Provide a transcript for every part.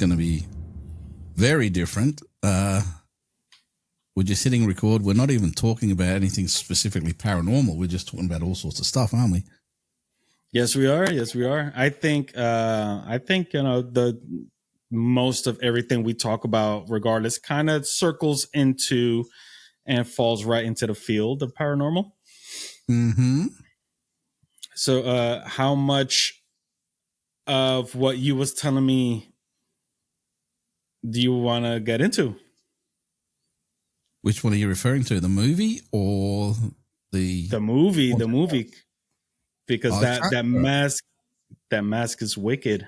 going to be very different. We're just hitting record. We're not even talking about anything specifically paranormal. We're just talking about all sorts of stuff, aren't we? Yes, we are. Yes, we are. I think the most of everything we talk about, regardless, kind of circles into and falls right into the field of paranormal. Mm-hmm. So, how much of what you was telling me do you want to get into? Which one are you referring to? The movie or the movie? The movie, because that mask is wicked.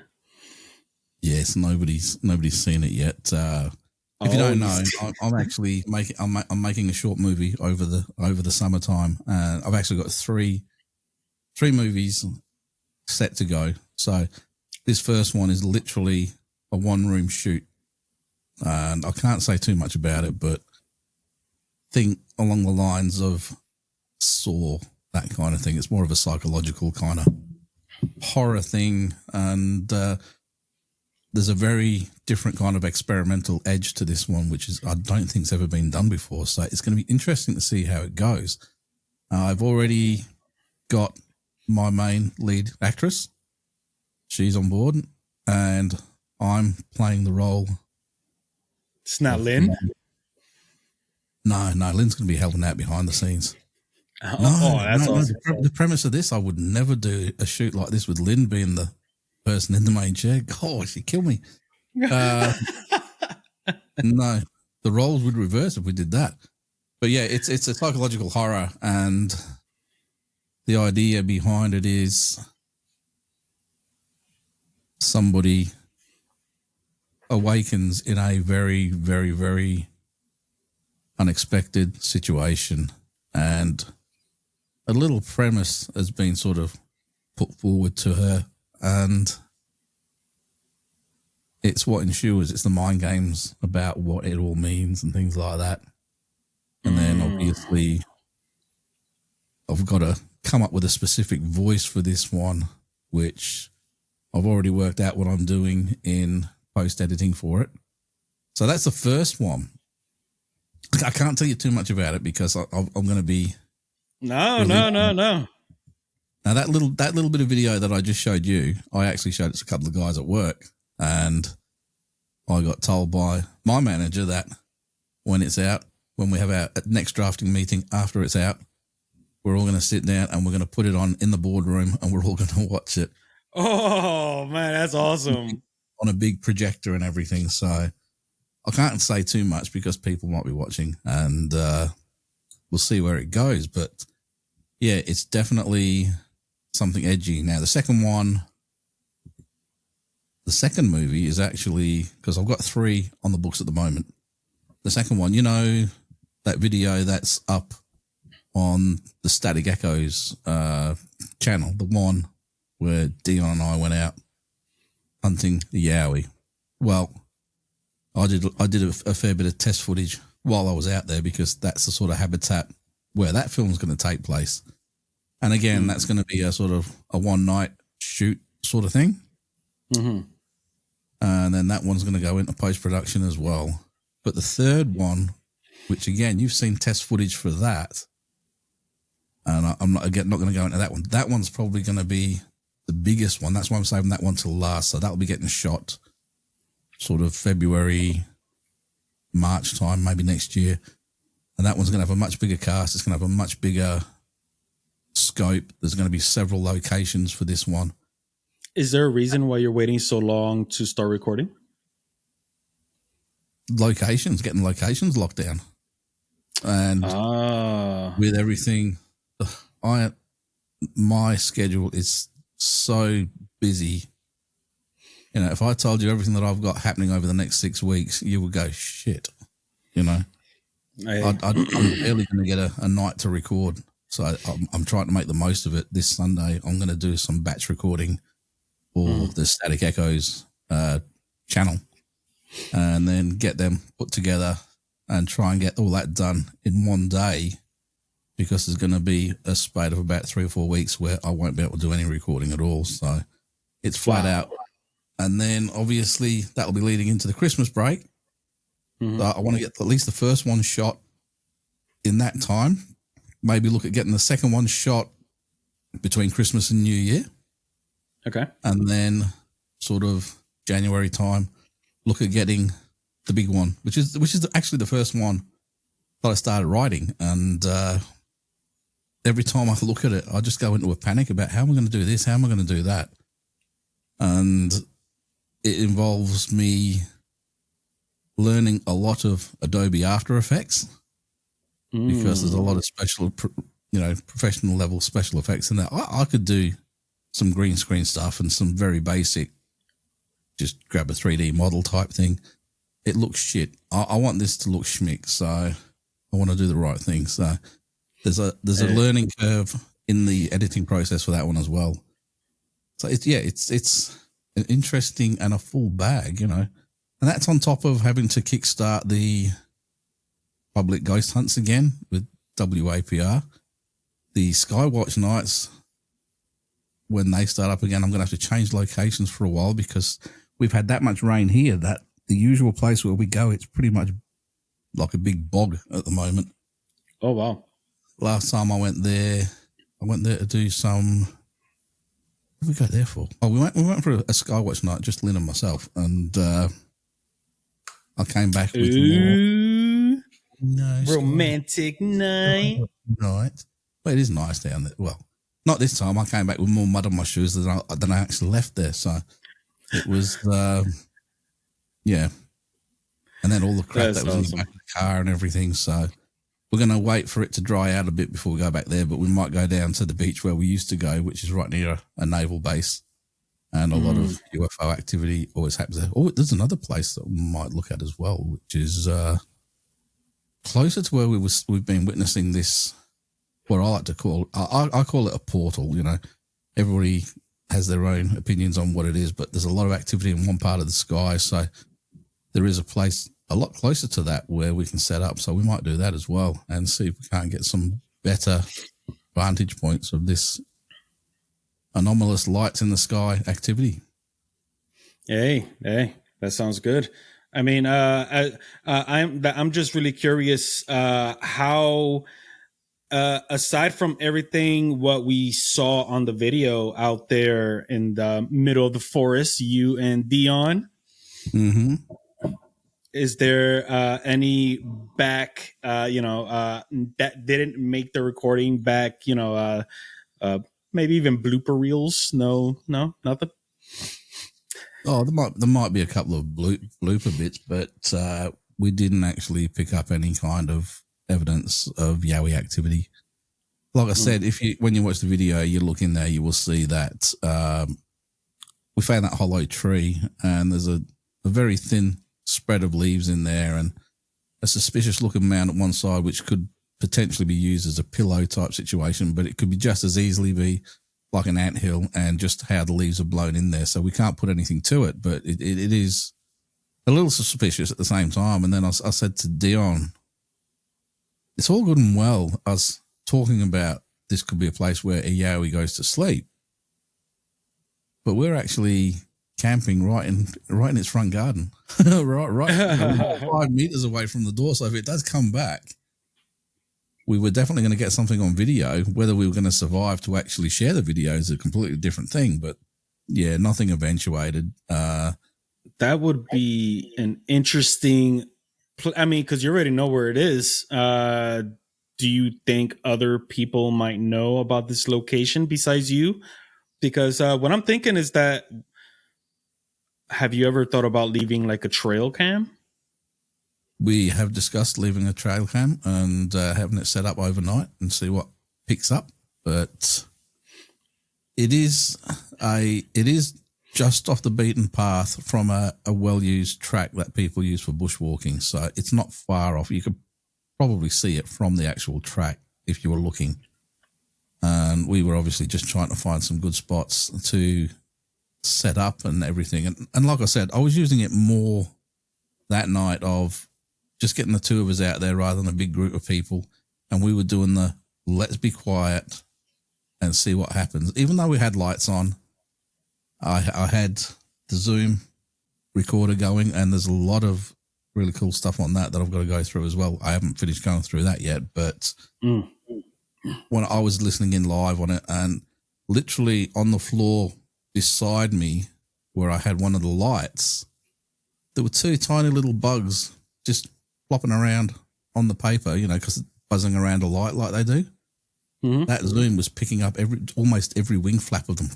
Yes, nobody's seen it yet. If you don't know, I'm actually making a short movie over the summertime, and I've actually got three movies set to go. So this first one is literally a one-room shoot, and I can't say too much about it, but think along the lines of Saw, that kind of thing. It's more of a psychological kind of horror thing, and there's a very different kind of experimental edge to this one, which is I don't think's ever been done before. So it's going to be interesting to see how it goes. I've already got my main lead actress. She's on board, and I'm playing the role. It's not Lynn? No, Lynn's going to be helping out behind the scenes. That's awesome. The premise of this, I would never do a shoot like this with Lynn being the person in the main chair. God, she'd kill me. No, the roles would reverse if we did that. But yeah, it's a psychological horror, and the idea behind it is somebody awakens in a very, very, very unexpected situation, and a little premise has been sort of put forward to her, and it's what ensures. It's the mind games about what it all means and things like that. And then obviously I've got to come up with a specific voice for this one, which I've already worked out what I'm doing in post-editing for it. So that's the first one. I can't tell you too much about it because I'm going to be... No. Now that little bit of video that I just showed you, I actually showed it to a couple of guys at work, and I got told by my manager that when it's out, when we have our next drafting meeting after it's out, we're all going to sit down and we're going to put it on in the boardroom and we're all going to watch it. Oh man, that's awesome. On a big projector and everything. So I can't say too much because people might be watching, and we'll see where it goes. But yeah, it's definitely something edgy. Now, the second movie is actually, because I've got 3 on the books at the moment. The second one, that video that's up on the Static Echoes channel, the one where Dion and I went out hunting the yowie. Well, I did a fair bit of test footage while I was out there because that's the sort of habitat where that film's going to take place. And again, that's going to be a sort of a one-night shoot sort of thing. Mm-hmm. And then that one's going to go into post-production as well. But the third one, which again, you've seen test footage for that, and I'm not going to go into that one. That one's probably going to be the biggest one. That's why I'm saving that one till last. So that'll be getting shot sort of February, March time, maybe next year. And that one's going to have a much bigger cast. It's going to have a much bigger scope. There's going to be several locations for this one. Is there a reason why you're waiting so long to start recording? Getting locations locked down. And with everything, my schedule is so busy. If I told you everything that I've got happening over the next 6 weeks, you would go, shit, I'm barely going to get a night to record. So I'm trying to make the most of it. This Sunday, I'm going to do some batch recording for the Static Echoes channel, and then get them put together and try and get all that done in one day, because there's going to be a spate of about 3 or 4 weeks where I won't be able to do any recording at all. So it's flat out And then obviously that'll be leading into the Christmas break. Mm-hmm. So I want to get at least the first one shot in that time. Maybe look at getting the second one shot between Christmas and New Year. Okay. And then sort of January time, look at getting the big one, which is actually the first one that I started writing. And every time I look at it, I just go into a panic about how am I going to do this? How am I going to do that? And it involves me learning a lot of Adobe After Effects because there's a lot of professional level special effects in there. I could do some green screen stuff and some very basic, just grab a 3D model type thing. It looks shit. I want this to look schmick, so I want to do the right thing. So there's a learning curve in the editing process for that one as well. So it's an interesting and a full bag, and that's on top of having to kickstart the public ghost hunts again with WAPR. The Skywatch nights, when they start up again, I'm going to have to change locations for a while because we've had that much rain here that the usual place where we go, it's pretty much like a big bog at the moment. Oh, wow. Last time I went there to do some... What did we go there for? Oh, we went for a Skywatch night, just Lynn and myself, and I came back with more. Nice romantic night. Right. Well, it is nice down there. Well, not this time. I came back with more mud on my shoes than I actually left there. So it was, yeah. And then all the crap that was in the back of the car and everything. So we're going to wait for it to dry out a bit before we go back there. But we might go down to the beach where we used to go, which is right near a naval base. And a lot of UFO activity always happens there. Oh, there's another place that we might look at as well, which is closer to where we've been witnessing this, what I like to call, I call it a portal, Everybody has their own opinions on what it is, but there's a lot of activity in one part of the sky. So there is a place a lot closer to that where we can set up. So we might do that as well and see if we can't get some better vantage points of this anomalous lights in the sky activity. Hey, that sounds good. I mean, I'm just really curious how, aside from everything what we saw on the video out there in the middle of the forest, you and Dion, is there any back, that didn't make the recording back, maybe even blooper reels? No, nothing. Oh, there might be a couple of blooper bits, but we didn't actually pick up any kind of evidence of Yowie activity. Like I said, when you watch the video, you look in there, you will see that we found that hollow tree, and there's a very thin spread of leaves in there, and a suspicious-looking mound at one side, which could potentially be used as a pillow type situation, but it could be just as easily be like an anthill and just how the leaves are blown in there. So we can't put anything to it, but it is a little suspicious at the same time. And then I said to Dion, it's all good and well us talking about this could be a place where a Yowie goes to sleep, but we're actually camping right in its front garden, right 5 meters away from the door. So if it does come back, we were definitely going to get something on video. Whether we were going to survive to actually share the video is a completely different thing. But yeah, nothing eventuated. That would be an interesting. I mean, because you already know where it is. Do you think other people might know about this location besides you? Because what I'm thinking is that, have you ever thought about leaving like a trail cam? We have discussed leaving a trail cam and having it set up overnight and see what picks up. But it is just off the beaten path from a well-used track that people use for bushwalking. So it's not far off. You could probably see it from the actual track if you were looking. And we were obviously just trying to find some good spots to set up and everything. And like I said, I was using it more that night of just getting the two of us out there rather than a big group of people. And we were doing the let's be quiet and see what happens. Even though we had lights on, I had the Zoom recorder going, and there's a lot of really cool stuff on that I've got to go through as well. I haven't finished going through that yet, but when I was listening in live on it, and literally on the floor beside me where I had one of the lights, there were two tiny little bugs just flopping around on the paper, because it's buzzing around a light like they do. Mm-hmm. That Zoom was picking up almost every wing flap of them.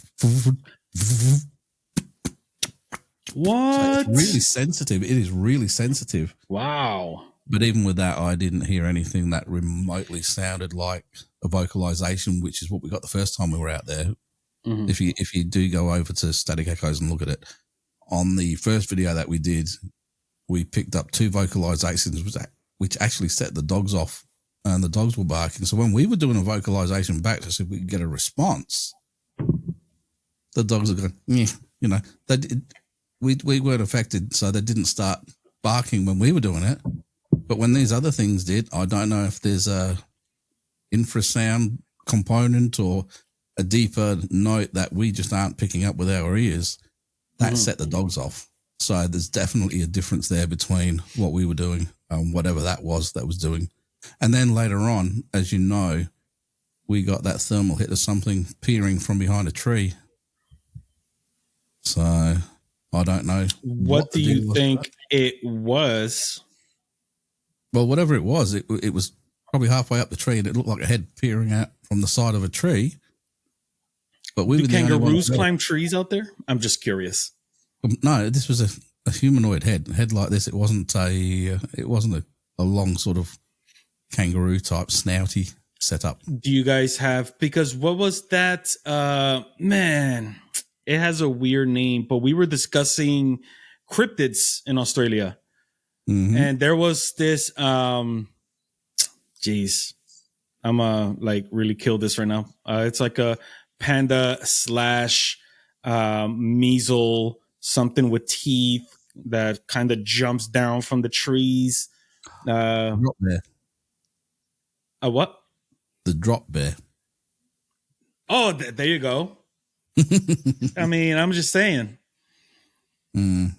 What? So it's really sensitive. It is really sensitive. Wow. But even with that, I didn't hear anything that remotely sounded like a vocalization, which is what we got the first time we were out there. Mm-hmm. If you do go over to Static Echoes and look at it, on the first video that we did, we picked up two vocalizations, which actually set the dogs off, and the dogs were barking. So when we were doing a vocalization back to see if we could get a response, the dogs are going, they did. We weren't affected, so they didn't start barking when we were doing it. But when these other things did, I don't know if there's a infrasound component or a deeper note that we just aren't picking up with our ears. That set the dogs off. So there's definitely a difference there between what we were doing and whatever that was doing. And then later on, as you know, we got that thermal hit of something peering from behind a tree. So I don't know. What do you think it was? Well, whatever it was probably halfway up the tree, and it looked like a head peering out from the side of a tree. But do kangaroos climb trees out there? I'm just curious. No, this was a humanoid head like this. It wasn't a long sort of kangaroo type snouty setup. Do you guys have, because what was that? Man, it has a weird name, but we were discussing cryptids in Australia. Mm-hmm. And there was this, geez, I'm really kill this right now. It's like a panda / measle, something with teeth that kind of jumps down from the trees. Drop bear. A what? The drop bear. Oh, there you go. I mean, I'm just saying. No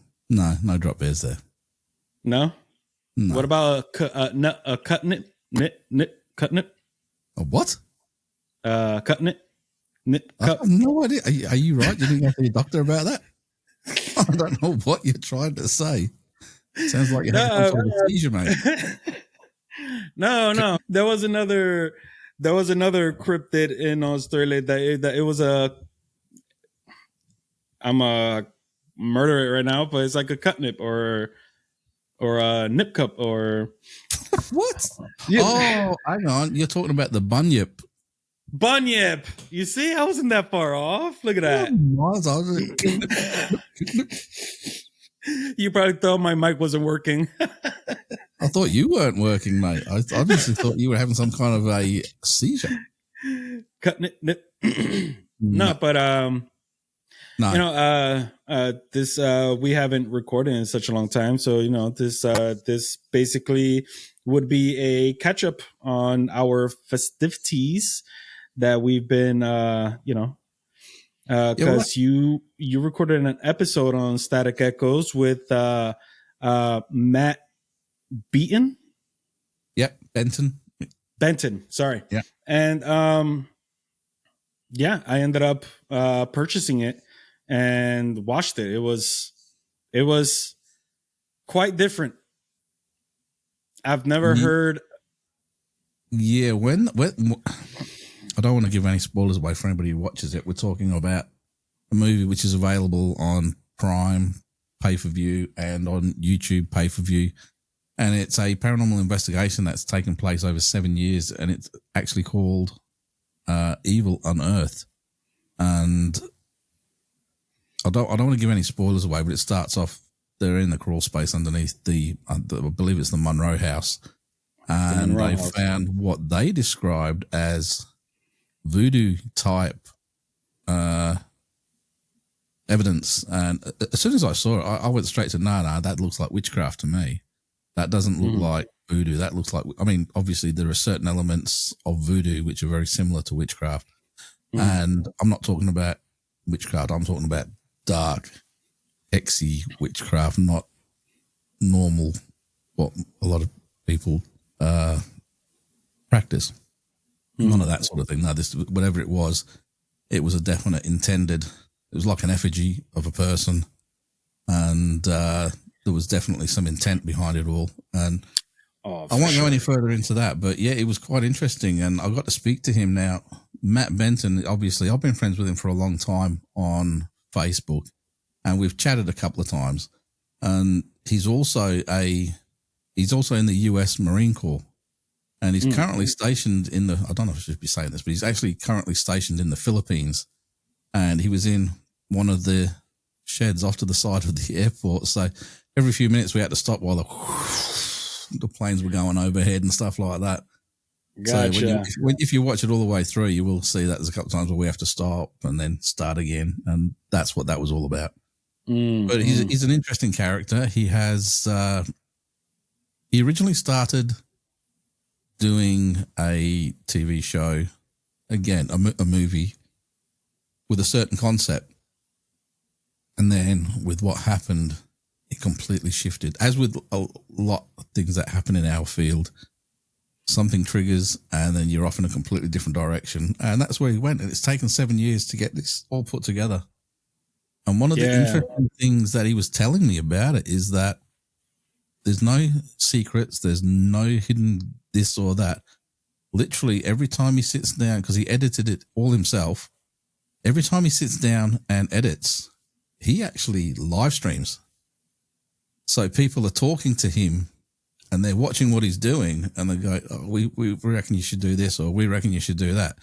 drop bears there. No? What about a cutting it? Cutting it? A what? Cutting it? I have no idea. Are you right? You didn't go to your doctor about that? I don't know what you're trying to say. Sounds like you're having some sort of seizure, mate. No. There was another cryptid in Australia that it was I'm a murder it right now, but it's like a cutnip or a nip cup or what? Oh, hang on. You're talking about the bunyip. Bunyip. You see, I wasn't that far off. Look at that. You probably thought my mic wasn't working. I thought you weren't working, mate. I obviously thought you were having some kind of a seizure. Cutting it, nip. No, but no. This we haven't recorded in such a long time, so this basically would be a catch up on our festivities that we've been because you recorded an episode on Static Echoes with Matt Beaton. Yep, Benton, sorry. Yeah. And I ended up purchasing it and watched it. It was quite different. I've never heard. Yeah, when I don't want to give any spoilers away for anybody who watches it. We're talking about a movie which is available on Prime pay-per-view and on YouTube pay-per-view. And it's a paranormal investigation that's taken place over 7 years, and it's actually called Evil Unearthed. And I don't want to give any spoilers away, but it starts off, they're in the crawl space underneath I believe it's the Monroe House. And they found what they described as voodoo type evidence. And as soon as I saw it, I went straight to, no, that looks like witchcraft to me. That doesn't look like voodoo. That looks like, obviously there are certain elements of voodoo which are very similar to witchcraft. And I'm not talking about witchcraft. I'm talking about dark, exy witchcraft, not normal, what a lot of people practice. None of that sort of thing. No, this, whatever it was a definite intended. It was like an effigy of a person, and there was definitely some intent behind it all. And I won't go any further into that, but yeah, it was quite interesting. And I got to speak to him now. Matt Benton, obviously, I've been friends with him for a long time on Facebook, and we've chatted a couple of times. And he's also in the US Marine Corps, and he's currently stationed in I don't know if I should be saying this, but he's actually currently stationed in the Philippines. And he was in one of the sheds off to the side of the airport. So every few minutes we had to stop while the planes were going overhead and stuff like that. Gotcha. So if you watch it all the way through, you will see that there's a couple of times where we have to stop and then start again. And that's what that was all about. But he's an interesting character. He has, he originally started doing a TV show, again, a movie with a certain concept. And then with what happened, it completely shifted. As with a lot of things that happen in our field, something triggers and then you're off in a completely different direction. And that's where he went. And it's taken 7 years to get this all put together. And one of the interesting things that he was telling me about it is that there's no secrets. There's no hidden this or that. Literally every time he sits down, because he edited it all himself, every time he sits down and edits, he actually live streams. So people are talking to him and they're watching what he's doing and they go, oh, we reckon you should do this, or we reckon you should do that.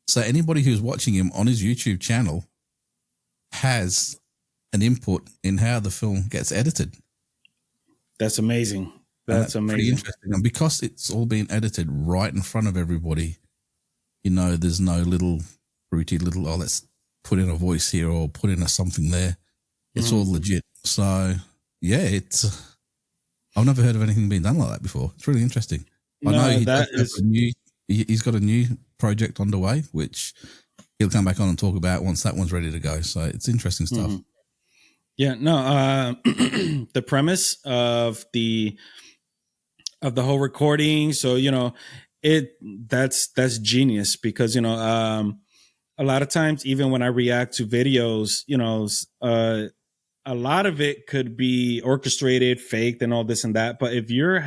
So anybody who's watching him on his YouTube channel has an input in how the film gets edited. That's amazing. That's amazing. Pretty interesting. And because it's all being edited right in front of everybody, you know, there's no little fruity little, oh, let's put in a voice here or put in a something there. It's all legit. So yeah, I've never heard of anything being done like that before. It's really interesting. I know he's got a new project underway, which he'll come back on and talk about once that one's ready to go. So it's interesting stuff. Yeah, no, the premise of the whole recording. So, you know, that's genius because, you know, a lot of times, even when I react to videos, you know, a lot of it could be orchestrated, faked, and all this and that. But if you're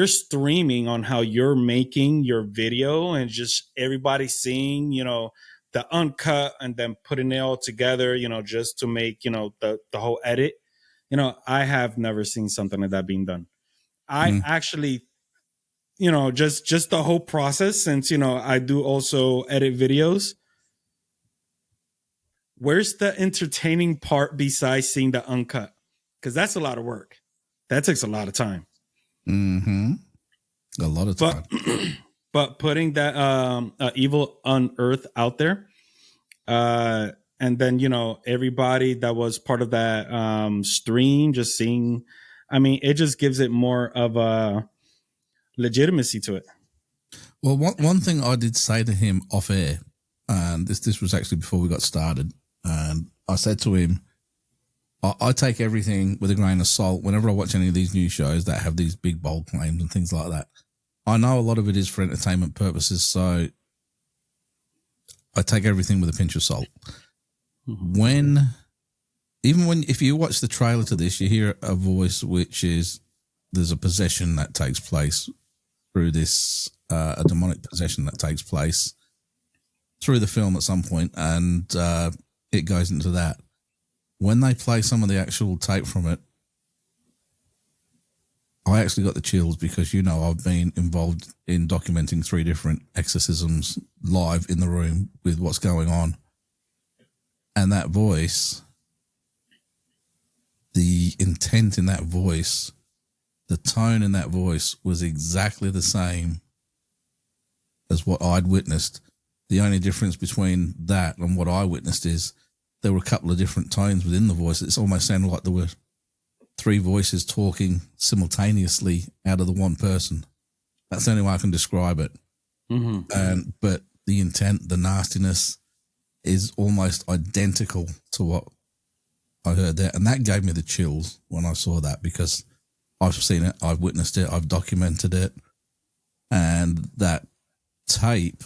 streaming on how you're making your video and just everybody seeing, you know, the uncut and then putting it all together, you know, just to make, you know, the whole edit, you know, I have never seen something like that being done. I actually, you know, just the whole process, since, you know, I do also edit videos. Where's the entertaining part besides seeing the uncut? Because that's a lot of work. That takes a lot of time. A lot of time. But putting that Evil Unearthed out there, and then, you know, everybody that was part of that stream just seeing, I mean, it just gives it more of a legitimacy to it. Well, one thing I did say to him off air, and this was actually before we got started, and I said to him, I take everything with a grain of salt whenever I watch any of these new shows that have these big bold claims and things like that. I know a lot of it is for entertainment purposes, so I take everything with a pinch of salt. If you watch the trailer to this, you hear a voice which is, there's a possession that takes place through this, a demonic possession that takes place through the film at some point, and it goes into that. When they play some of the actual tape from it, I actually got the chills because, you know, I've been involved in documenting 3 different exorcisms live in the room with what's going on. And that voice, the intent in that voice, the tone in that voice was exactly the same as what I'd witnessed. The only difference between that and what I witnessed is there were a couple of different tones within the voice. It's almost sounded like there were 3 voices talking simultaneously out of the one person. That's the only way I can describe it. But the intent, the nastiness is almost identical to what I heard that, and that gave me the chills when I saw that, because I've seen it, I've witnessed it, I've documented it, and that tape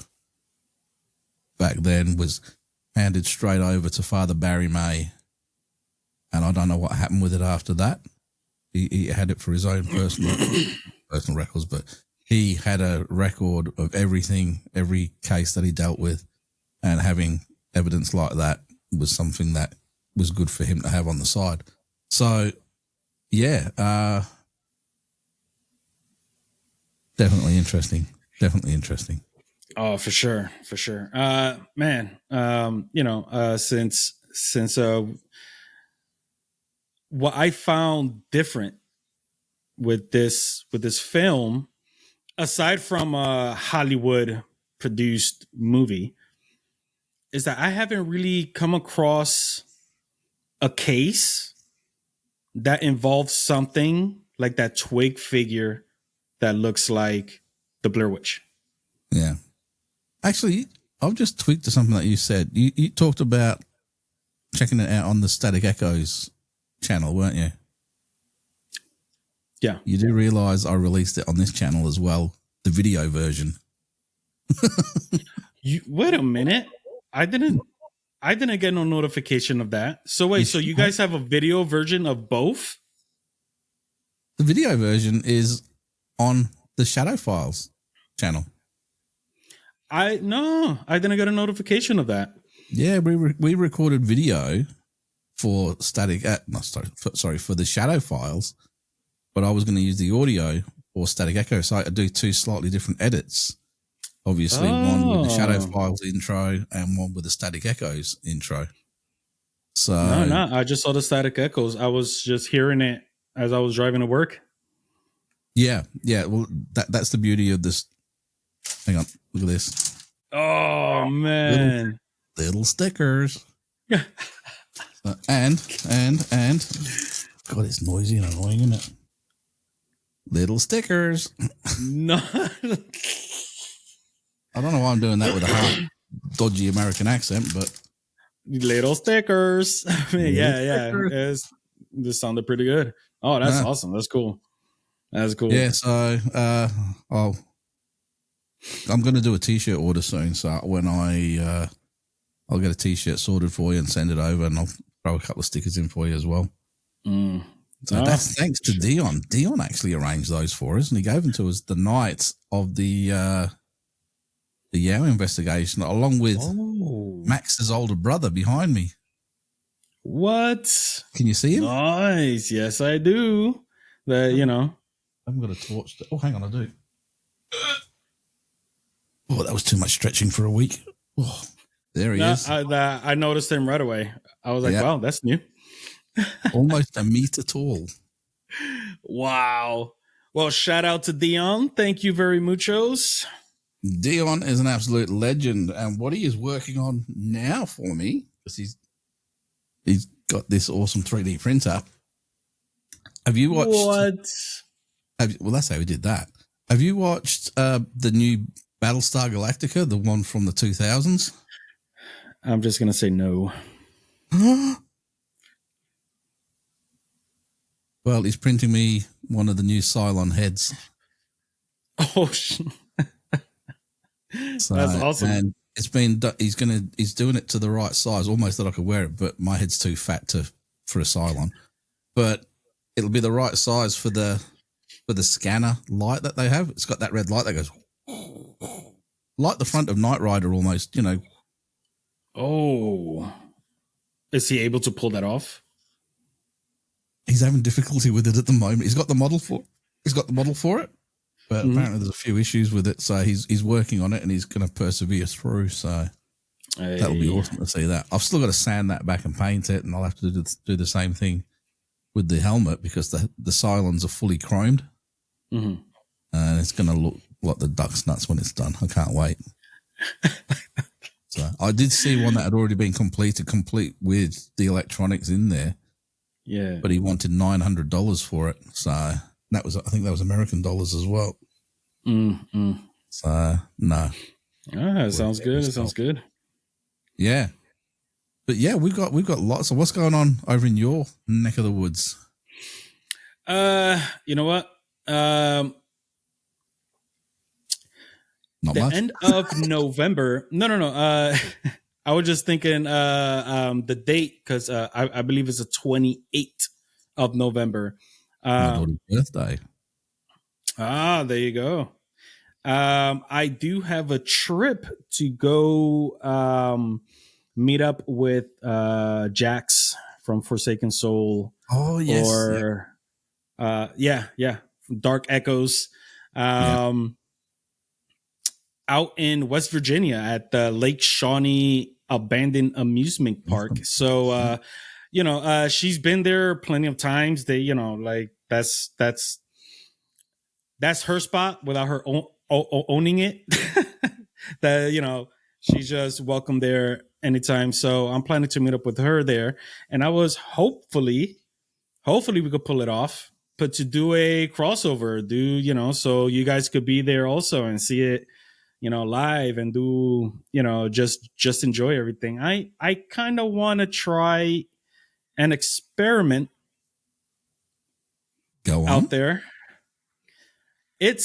back then was handed straight over to Father Barry May, and I don't know what happened with it after that. He had it for his own personal records, but he had a record of everything, every case that he dealt with, and having evidence like that was something that was good for him to have on the side. So, yeah, definitely interesting. Definitely interesting. Oh, for sure. Man, since what I found different with this film, aside from a Hollywood produced movie, is that I haven't really come across a case that involves something like that twig figure that looks like the Blair Witch. Yeah. Actually, I've just tweaked to something that you said. You talked about checking it out on the Static Echoes channel, weren't you? Yeah. You do realize I released it on this channel as well, the video version. Wait a minute. I didn't get no notification of that. So wait, so you guys have a video version of both? The video version is on the Shadow Files channel. I didn't get a notification of that. Yeah, we recorded video for for the Shadow Files, but I was going to use the audio for Static Echo, so I do two slightly different edits. Obviously, one with the Shadow Files intro and one with the Static Echoes intro. So no, I just saw the Static Echoes. I was just hearing it as I was driving to work. Yeah. Well, that's the beauty of this. Hang on, look at this. Oh man, little stickers. and God, it's noisy and annoying, isn't it? Little stickers. No. I don't know why I'm doing that with a hard, dodgy American accent, but little stickers. I mean, yeah. This sounded pretty good. Oh, that's awesome. That's cool. Yeah. So, I'm going to do a t-shirt order soon. So when I'll get a t-shirt sorted for you and send it over, and I'll throw a couple of stickers in for you as well. So that's thanks to Dion. Dion actually arranged those for us, and he gave them to us the night of the Yao investigation, along with Max's older brother behind me. What? Can you see him? Nice. Yes, I do. I haven't got a torch. Oh, hang on, I do. Oh, that was too much stretching for a week. Oh, there he is. I noticed him right away. I was like, wow, that's new. Almost a meter tall. Wow. Well, shout out to Dion. Thank you very muchos. Dion is an absolute legend, and what he is working on now for me, because he's got this awesome 3D printer. Have you watched? What? Well, that's how we did that. Have you watched the new Battlestar Galactica, the one from the 2000s? I'm just gonna say no. Well, he's printing me one of the new Cylon heads. Oh, so, that's awesome. And it's been he's doing it to the right size, almost that I could wear it, but my head's too fat for a Cylon. But it'll be the right size for the scanner light that they have. It's got that red light that goes like the front of Knight Rider almost, Oh. Is he able to pull that off? He's having difficulty with it at the moment. He's got the model for it, but apparently there's a few issues with it. So he's working on it, and he's going to persevere through. So that'll be awesome to see that. I've still got to sand that back and paint it, and I'll have to do the same thing with the helmet, because the Cylons are fully chromed, and it's going to look like the duck's nuts when it's done. I can't wait. So I did see one that had already been complete with the electronics in there. Yeah, but he wanted $900 for it. So I think that was American dollars as well. So no. It sounds good. It sounds good. Yeah. But yeah, we've got lots of what's going on over in your neck of the woods. You know what? Not The much. end of November. No. I was just thinking the date because I believe it's the 28th of November. My daughter's birthday. There you go. I do have a trip to go meet up with Jax from Forsaken Soul. Oh yes. Or yeah, Dark Echoes. Out in West Virginia at the Lake Shawnee Abandoned Amusement Park. So she's been there plenty of times. They, like that's her spot without her owning it. That she's just welcome there anytime. So I'm planning to meet up with her there, and I was hopefully we could pull it off, but to do a crossover, so you guys could be there also and see it, live and do, just enjoy everything. I kind of want to try an experiment out there. I'm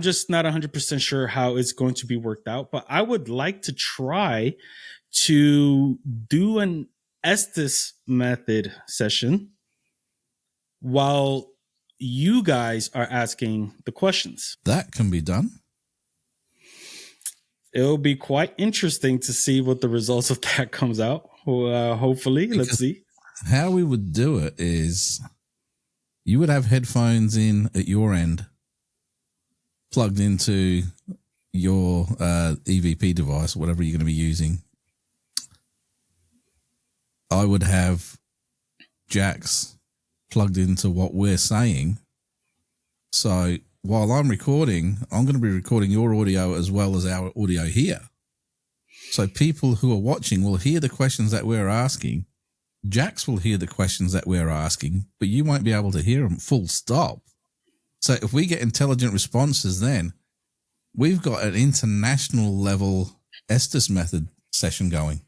just not 100% sure how it's going to be worked out, but I would like to try to do an Estes method session while you guys are asking the questions. That can be done. It'll be quite interesting to see what the results of that comes out. Hopefully, because let's see. How we would do it is you would have headphones in at your end, plugged into your EVP device, whatever you're going to be using. I would have Jax plugged into what we're saying. So while I'm recording, I'm going to be recording your audio as well as our audio here. So people who are watching will hear the questions that we're asking. Jax will hear the questions that we're asking, but you won't be able to hear them full stop. So if we get intelligent responses, then we've got an international level Estes method session going.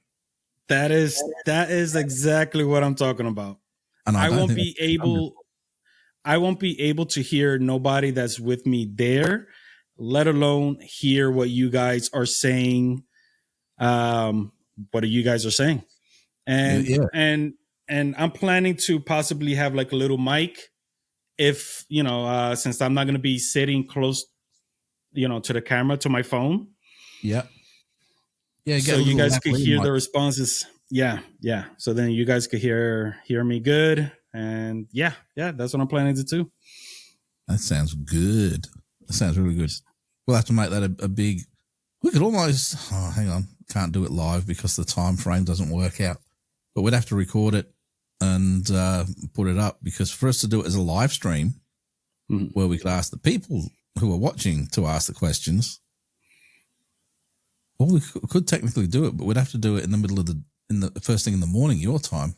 That is exactly what I'm talking about. And I won't be able to hear nobody that's with me there, let alone hear what you guys are saying. What you guys are saying. And I'm planning to possibly have like a little mic if, since I'm not going to be sitting close, to the camera, to my phone. Yeah. Yeah. So you guys could hear the responses. Yeah. Yeah. So then you guys could hear me good. And yeah, that's what I'm planning to do. That sounds good. That sounds really good. We'll have to make that a big, we could almost, hang on, can't do it live because the time frame doesn't work out, but we'd have to record it and put it up, because for us to do it as a live stream where we could ask the people who are watching to ask the questions, well, we could technically do it, but we'd have to do it in the middle of the first thing in the morning, your time.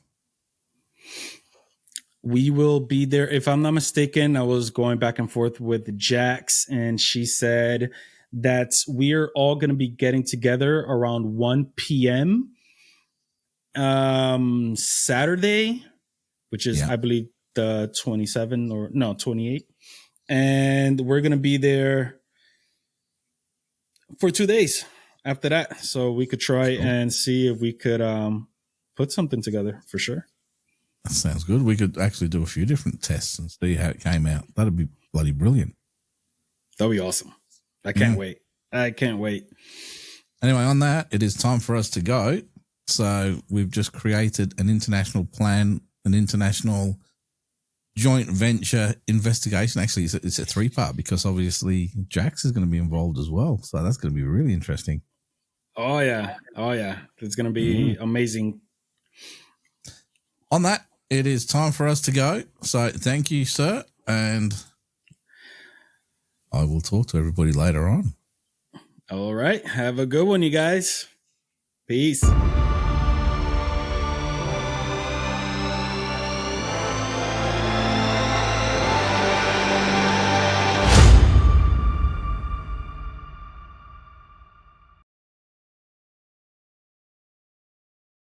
We will be there. If I'm not mistaken, I was going back and forth with Jax, and she said that we're all going to be getting together around 1 p.m. Saturday, which is, I believe, the 28. And we're going to be there for 2 days after that. So we could try and see if we could put something together for sure. That sounds good. We could actually do a few different tests and see how it came out. That'd be bloody brilliant. That'd be awesome. I can't wait. I can't wait. Anyway, on that, it is time for us to go. So we've just created an international plan, an international joint venture investigation. Actually, it's a 3-part, because obviously Jax is going to be involved as well. So that's going to be really interesting. Oh, yeah. It's going to be amazing. On that, it is time for us to go. So thank you, sir. And I will talk to everybody later on. All right. Have a good one, you guys. Peace.